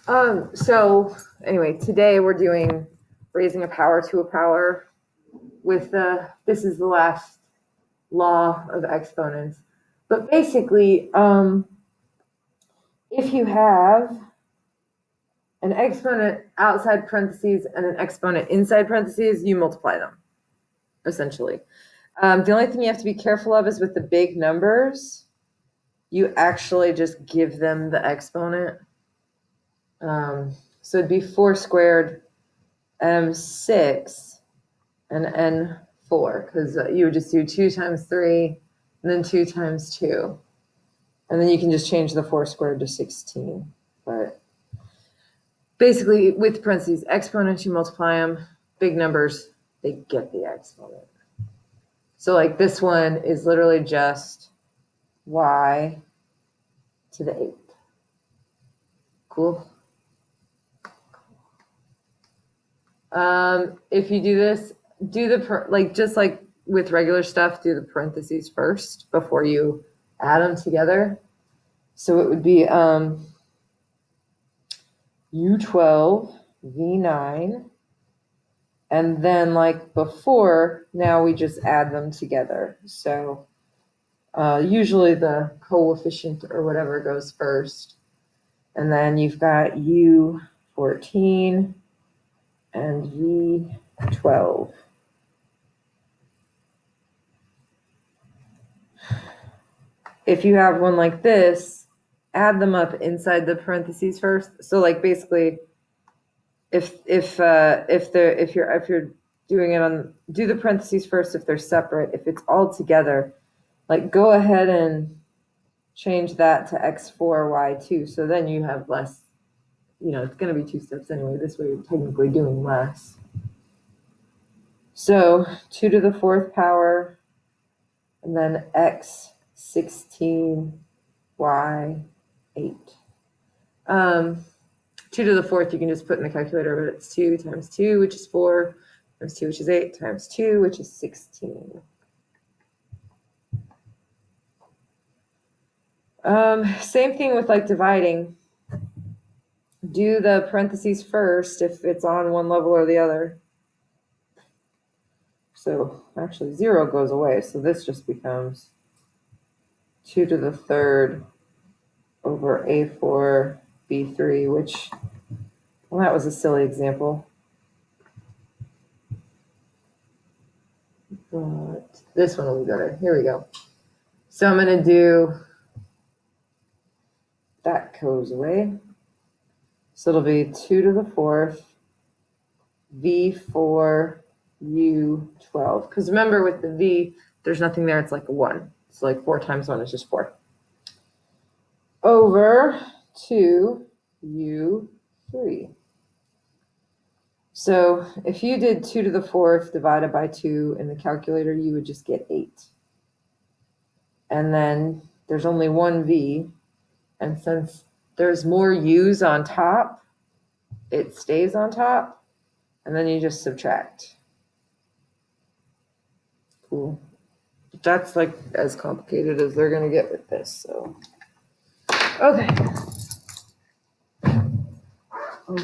So anyway, today we're doing raising a power to a power with this is the last law of exponents. But basically, if you have an exponent outside parentheses and an exponent inside parentheses, you multiply them, essentially. The only thing you have to be careful of is with the big numbers, you actually just give them the exponent. So it'd be 4 squared m6 and n4, because you would just do 2 times 3 and then 2 times 2. And then you can just change the 4 squared to 16. But basically, with parentheses, exponents, you multiply them. Big numbers, they get the exponent. So like this one is literally just y to the 8th. Cool. If you do this, do the just like with regular stuff, do the parentheses first before you add them together. So it would be U12 V9, and then like before, now we just add them together. So usually the coefficient or whatever goes first, and then you've got U14 and V12. If you have one like this, add them up inside the parentheses first. So like basically, if you're doing it on, do the parentheses first if they're separate. If it's all together, like go ahead and change that to x4y2. So then you have less, it's going to be 2 steps anyway. This way you're technically doing less. So 2 to the 4th power, and then x16 y8. 2 to the 4th you can just put in the calculator, but it's 2 times 2, which is 4, times 2, which is 8, times 2, which is 16. Same thing with like dividing. Do the parentheses first if it's on one level or the other. So actually 0 goes away, so this just becomes 2 to the 3rd over a4 b3, which, well, that was a silly example. But this one will be better. Here we go. So I'm going to do, that goes away. So it'll be 2 to the 4th v4 u12. Because remember with the v, there's nothing there. It's like a 1. So like 4 times 1 is just 4. Over 2 u3. So if you did 2 to the 4th divided by 2 in the calculator, you would just get 8. And then there's only one v, and since there's more u's on top, it stays on top, and then you just subtract. Cool. That's like as complicated as they're going to get with this. So, okay. Oh.